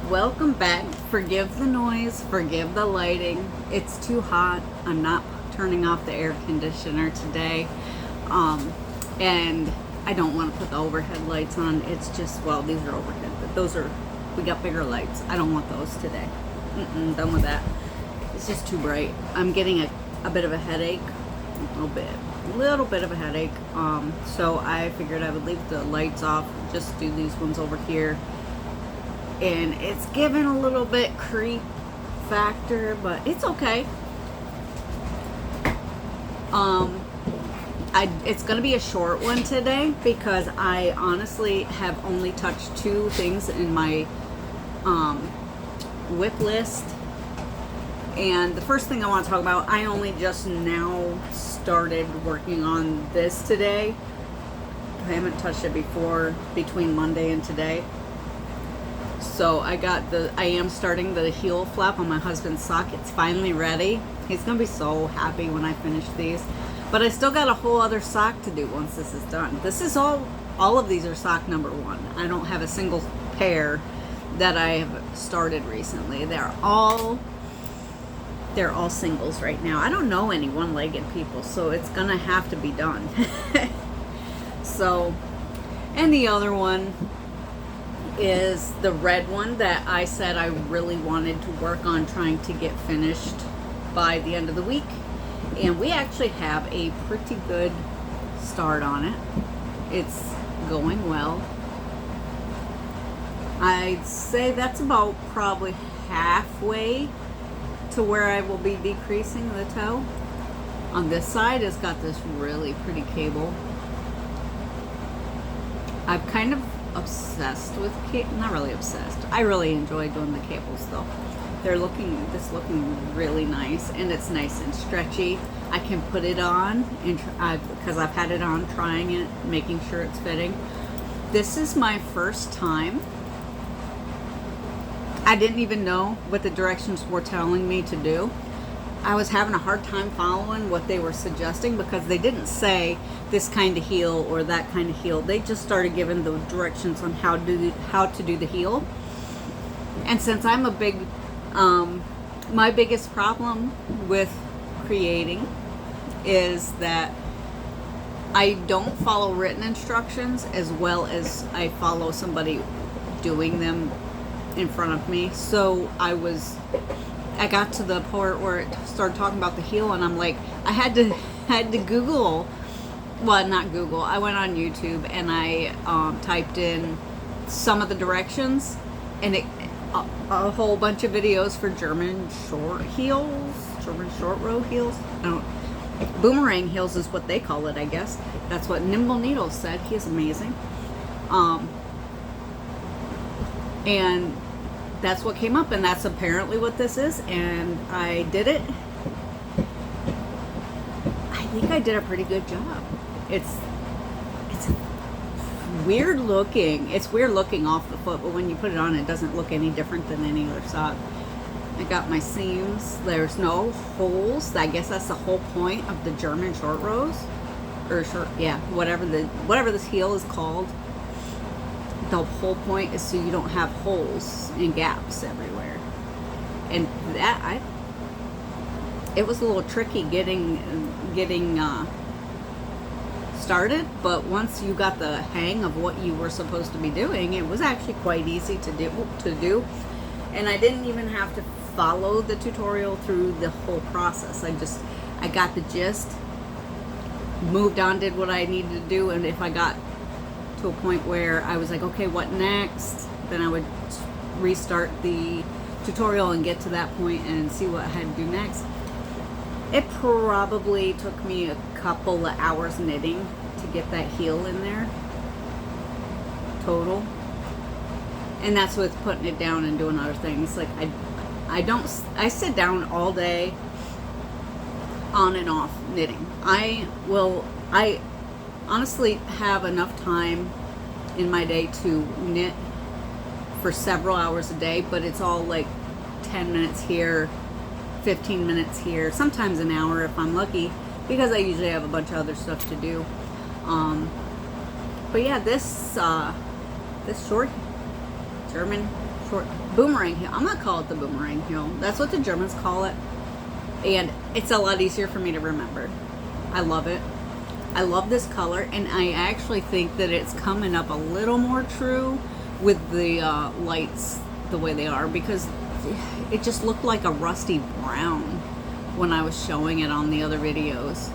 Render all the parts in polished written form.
Welcome back. Forgive the noise, forgive the lighting. It's too hot. I'm not turning off the air conditioner today. And I don't want to put the overhead lights on. It's just, well, these are overhead, but we got bigger lights. I don't want those today. Done with that. It's just too bright. I'm getting a bit of a headache. A little bit of a headache. So I figured I would leave the lights off, just do these ones over here. And it's given a little bit creep factor, but it's okay. It's gonna be a short one today because I honestly have only touched 2 things in my whip list. And the first thing I want to talk about, I only just now started working on this today. I haven't touched it before between Monday and today. So I am starting the heel flap on my husband's sock. It's finally ready. He's gonna be so happy when I finish these. But I still got a whole other sock to do once this is done. This is all of these are sock number 1. I don't have a single pair that I have started recently. They're all singles right now. I don't know any one-legged people, so it's gonna have to be done. So, and the other one is the red one that I said I really wanted to work on trying to get finished by the end of the week. And we actually have a pretty good start on it. It's going well. I'd say that's about probably halfway to where I will be decreasing the toe. On this side, it's got this really pretty cable. I've kind of obsessed with not really obsessed. I really enjoy doing the cables though. They're looking really nice, and it's nice and stretchy. I can put it on and because I've had it on, trying it, making sure it's fitting. This is my first time. I didn't even know what the directions were telling me to do. I was having a hard time following what they were suggesting because they didn't say this kind of heel or that kind of heel. They just started giving the directions on how to do the heel. And since I'm a big, my biggest problem with creating is that I don't follow written instructions as well as I follow somebody doing them in front of me. So I got to the part where it started talking about the heel, and I'm like, I had to Google, well, not Google, I went on YouTube and I typed in some of the directions, and a whole bunch of videos for German short row heels. Boomerang heels is what they call it, I guess. That's what Nimble Needles said. He is amazing. And that's what came up, and that's apparently what this is, and I did it. I think I did a pretty good job. It's weird looking. It's weird looking off the foot, but when you put it on, it doesn't look any different than any other sock. I got my seams. There's no holes. I guess that's the whole point of the German short rows, or short, yeah, whatever this heel is called. The whole point is so you don't have holes and gaps everywhere. And it was a little tricky getting started, but once you got the hang of what you were supposed to be doing, it was actually quite easy to do. And I didn't even have to follow the tutorial through the whole process. I got the gist, moved on, did what I needed to do, and if I got to a point where I was like, okay, what next? Then I would restart the tutorial and get to that point and see what I had to do next. It probably took me a couple of hours knitting to get that heel in there total. And that's with putting it down and doing other things. Like I sit down all day on and off knitting. I honestly have enough time in my day to knit for several hours a day, but it's all like 10 minutes here, 15 minutes here, sometimes an hour if I'm lucky, because I usually have a bunch of other stuff to do. But yeah, this short German short boomerang heel. I'm gonna call it the boomerang heel. That's what the Germans call it, and it's a lot easier for me to remember. I love it. I love this color, and I actually think that it's coming up a little more true with the lights the way they are, because it just looked like a rusty brown when I was showing it on the other videos.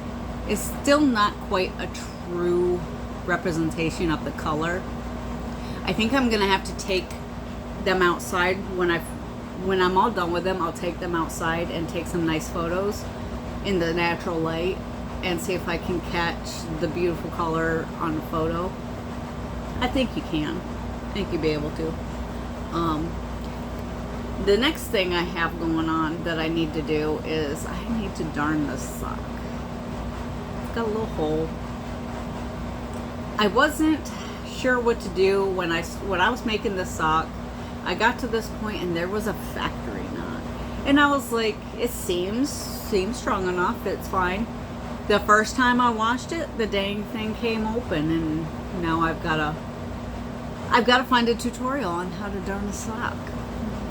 It's still not quite a true representation of the color. I think I'm gonna have to take them outside when I'm all done with them. I'll take them outside and take some nice photos in the natural light and see if I can catch the beautiful color on the photo. I think you can. I think you'll be able to. The next thing I have going on that I need to do is I need to darn this sock. It's got a little hole. I wasn't sure what to do when I was making this sock. I got to this point and there was a factory knot, and I was like, it seems strong enough, it's fine. The first time I washed it, the dang thing came open, and now I've got to find a tutorial on how to darn a sock.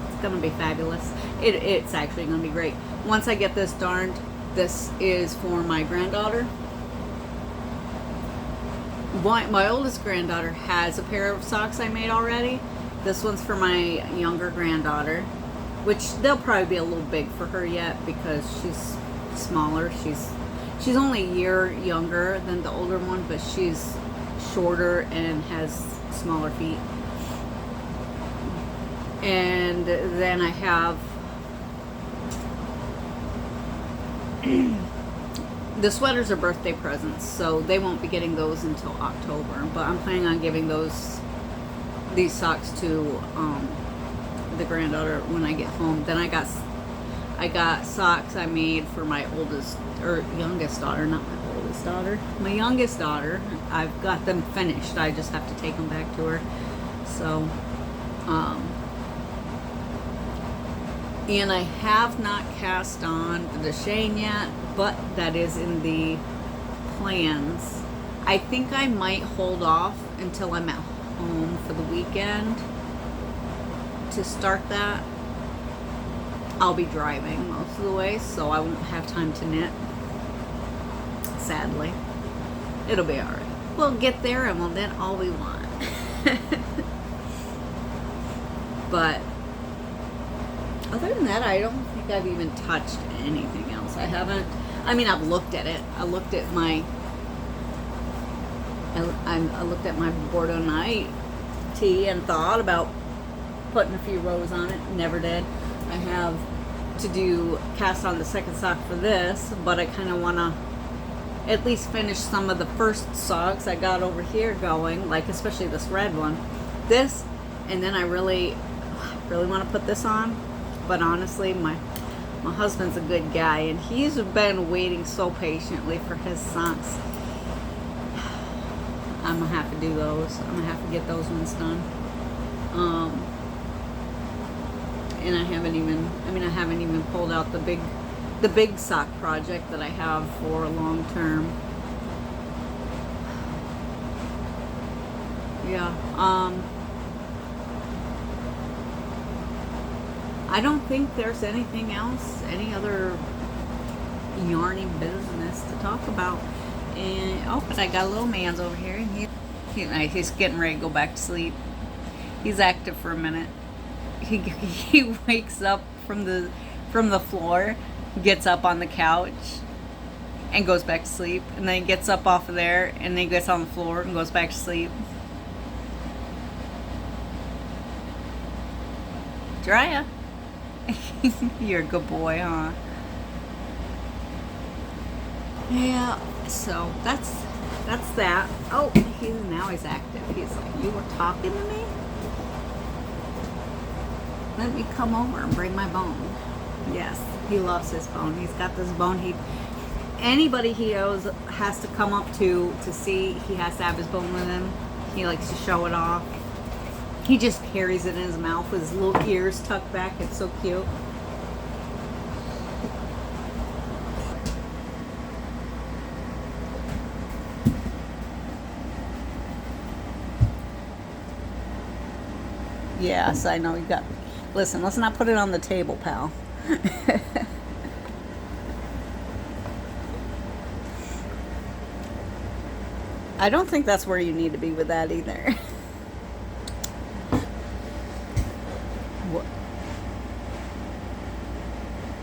It's gonna be fabulous. It's actually gonna be great. Once I get this darned, this is for my granddaughter. My oldest granddaughter has a pair of socks I made already. This one's for my younger granddaughter, which they'll probably be a little big for her yet because she's smaller. She's only a year younger than the older one, but she's shorter and has smaller feet. And then I have the sweaters are birthday presents, so they won't be getting those until October, but I'm planning on giving these socks to the granddaughter when I get home. Then I got socks I made for my youngest daughter, not my oldest daughter. My youngest daughter, I've got them finished. I just have to take them back to her. So, and I have not cast on the Shane yet, but that is in the plans. I think I might hold off until I'm at home for the weekend to start that. I'll be driving most of the way, so I won't have time to knit. Sadly. It'll be alright. We'll get there and we'll knit all we want. But other than that, I don't think I've even touched anything else. I've looked at it. I looked at my Bordeaux Night tee and thought about putting a few rows on it. Never did. I have to cast on the second sock for this, but I kind of want to at least finish some of the first socks I got over here going, like especially this red one. This, and then I really want to put this on. But honestly, my husband's a good guy, and he's been waiting so patiently for his socks. I'm gonna have to do those. I'm gonna have to get those ones done. And I haven't even pulled out the big sock project that I have for long term. Yeah. I don't think there's anything else, any other yarny business to talk about. And but I got a little man's over here, and he's getting ready to go back to sleep. He's active for a minute. He wakes up from the floor, gets up on the couch, and goes back to sleep. And then he gets up off of there, and then he gets on the floor and goes back to sleep. Drea. You're a good boy, huh? Yeah, so that's that. Oh, now he's active. He's like, you were talking to me? Let me come over and bring my bone. Yes, he loves his bone. He's got this bone. Anybody he owes has to come up to see. He has to have his bone with him. He likes to show it off. He just carries it in his mouth with his little ears tucked back. It's so cute. Yes, I know you got. Listen, let's not put it on the table, pal. I don't think that's where you need to be with that either. What?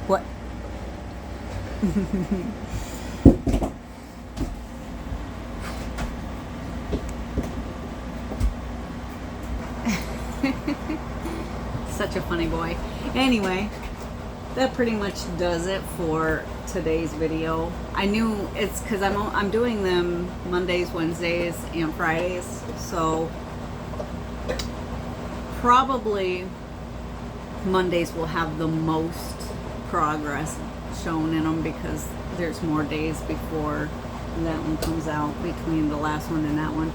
What? Such a funny boy. Anyway, that pretty much does it for today's video. I knew it's because I'm doing them Mondays, Wednesdays, and Fridays, so probably Mondays will have the most progress shown in them because there's more days before that one comes out, between the last one and that one.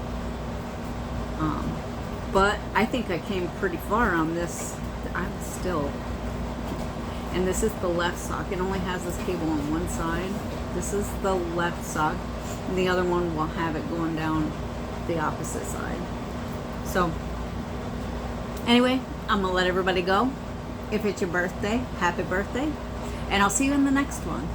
But I think I came pretty far on this. I'm still, and this is the left sock. It only has this cable on one side. This is the left sock, and the other one will have it going down the opposite side. So anyway, I'm gonna let everybody go. If it's your birthday, happy birthday, and I'll see you in the next one.